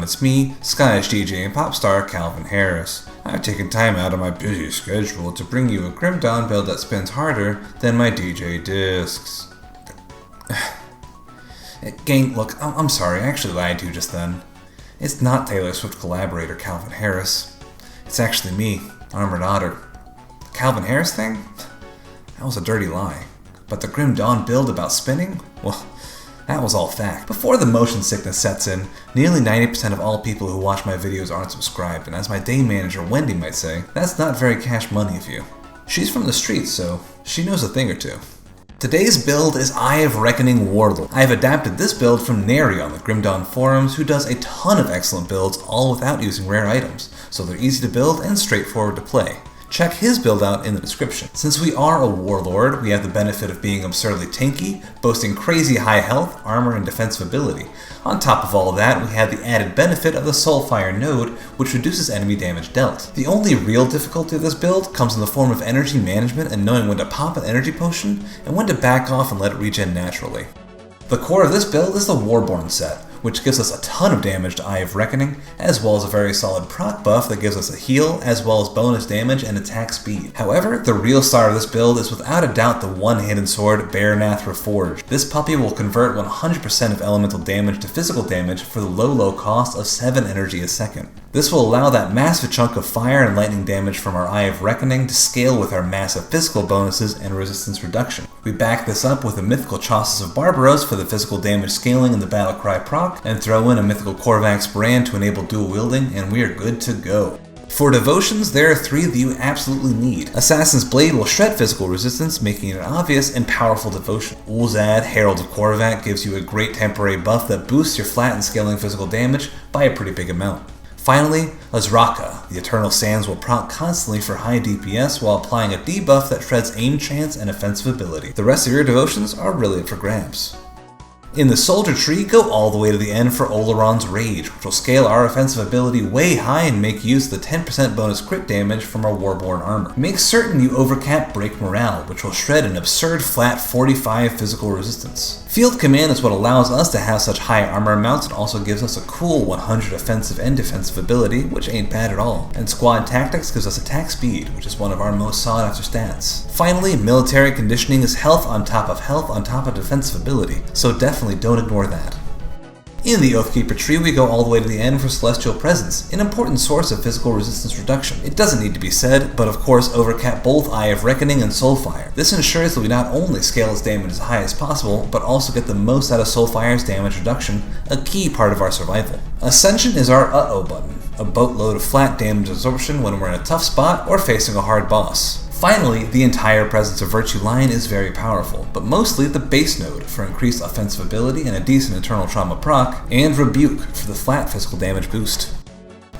everyone, it's me, Scottish DJ and pop star Calvin Harris. I've taken time out of my busy schedule to bring you a Grim Dawn build that spins harder than my DJ discs. Gang, look, I'm sorry, I actually lied to you just then. It's not Taylor Swift collaborator Calvin Harris. It's actually me, Armored Otter. The Calvin Harris thing? That was a dirty lie. But the Grim Dawn build about spinning? Well, that was all fact. Before the motion sickness sets in, nearly 90% of all people who watch my videos aren't subscribed, and as my day manager Wendy might say, that's not very cash money of you. She's from the streets, so she knows a thing or two. Today's build is Eye of Reckoning Warlord. I have adapted this build from Neri on the Grim Dawn forums, who does a ton of excellent builds, all without using rare items, so they're easy to build and straightforward to play. Check his build out in the description. Since we are a Warlord, we have the benefit of being absurdly tanky, boasting crazy high health, armor, and defensive ability. On top of all of that, we have the added benefit of the Soulfire node, which reduces enemy damage dealt. The only real difficulty of this build comes in the form of energy management and knowing when to pop an energy potion, and when to back off and let it regen naturally. The core of this build is the Warborn set, which gives us a ton of damage to Eye of Reckoning, as well as a very solid proc buff that gives us a heal, as well as bonus damage and attack speed. However, the real star of this build is without a doubt the one hidden sword, Baranath Reforged. This puppy will convert 100% of elemental damage to physical damage for the low cost of 7 energy a second. This will allow that massive chunk of fire and lightning damage from our Eye of Reckoning to scale with our massive physical bonuses and resistance reduction. We back this up with a mythical Chauces of Barbaros for the physical damage scaling and the Battlecry proc, and throw in a mythical Korvax brand to enable dual wielding, and we are good to go. For devotions, there are 3 that you absolutely need. Assassin's Blade will shred physical resistance, making it an obvious and powerful devotion. Ulzad, Herald of Korvac, gives you a great temporary buff that boosts your flat and scaling physical damage by a pretty big amount. Finally, Azraka, the Eternal Sands will proc constantly for high DPS while applying a debuff that shreds aim chance and offensive ability. The rest of your devotions are really up for grabs. In the Soldier tree, go all the way to the end for Oleron's Rage, which will scale our offensive ability way high and make use of the 10% bonus crit damage from our Warborn armor. Make certain you overcap Break Morale, which will shred an absurd flat 45 physical resistance. Field Command is what allows us to have such high armor amounts and also gives us a cool 100 offensive and defensive ability, which ain't bad at all. And Squad Tactics gives us attack speed, which is one of our most sought after stats. Finally, Military Conditioning is health on top of defensive ability, so definitely don't ignore that. In the Oathkeeper tree, we go all the way to the end for Celestial Presence, an important source of physical resistance reduction. It doesn't need to be said, but of course overcap both Eye of Reckoning and Soulfire. This ensures that we not only scale its damage as high as possible, but also get the most out of Soulfire's damage reduction, a key part of our survival. Ascension is our uh-oh button, a boatload of flat damage absorption when we're in a tough spot or facing a hard boss. Finally, the entire Presence of Virtue line is very powerful, but mostly the base node for increased offensive ability and a decent internal trauma proc, and Rebuke for the flat physical damage boost.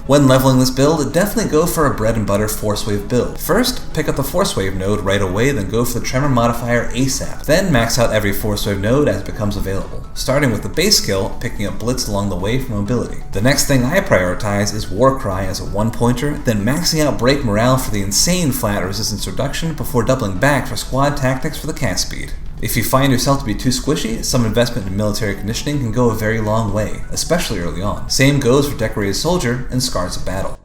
When leveling this build, definitely go for a bread and butter Force Wave build. First, pick up the Force Wave node right away, then go for the Tremor modifier ASAP. Then max out every Force Wave node as it becomes available, starting with the base skill, picking up Blitz along the way for mobility. The next thing I prioritize is Warcry as a one-pointer, then maxing out Break Morale for the insane flat resistance reduction before doubling back for Squad Tactics for the cast speed. If you find yourself to be too squishy, some investment in military conditioning can go a very long way, especially early on. Same goes for Decorated Soldier and Scars of Battle.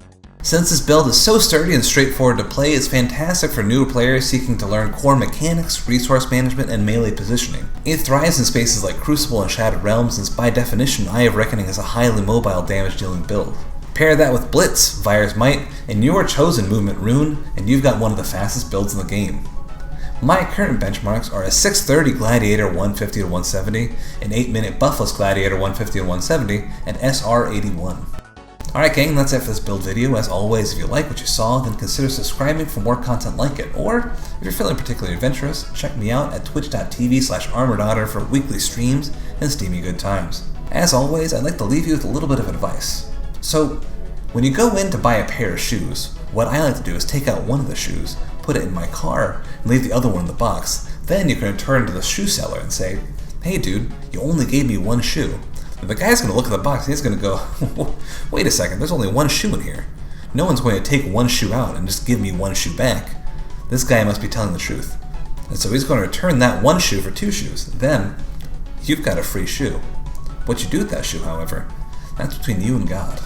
Since this build is so sturdy and straightforward to play, it's fantastic for newer players seeking to learn core mechanics, resource management, and melee positioning. It thrives in spaces like Crucible and Shattered Realms, since by definition Eye of Reckoning is a highly mobile damage-dealing build. Pair that with Blitz, Vire's Might, and your chosen movement rune, and you've got one of the fastest builds in the game. My current benchmarks are a 630 Gladiator 150-170, an 8-minute Buffless Gladiator 150-170, and SR 81. Alright gang, that's it for this build video. As always, if you like what you saw, then consider subscribing for more content like it. Or, if you're feeling particularly adventurous, check me out at twitch.tv/armoredotter for weekly streams and steamy good times. As always, I'd like to leave you with a little bit of advice. So, when you go in to buy a pair of shoes, what I like to do is take out one of the shoes, put it in my car, and leave the other one in the box. Then you can return to the shoe seller and say, "Hey dude, you only gave me one shoe." And the guy's going to look at the box and he's going to go, "Wait a second, there's only one shoe in here. No one's going to take one shoe out and just give me one shoe back. This guy must be telling the truth." And so he's going to return that one shoe for 2 shoes. Then, you've got a free shoe. What you do with that shoe, however, That's between you and God.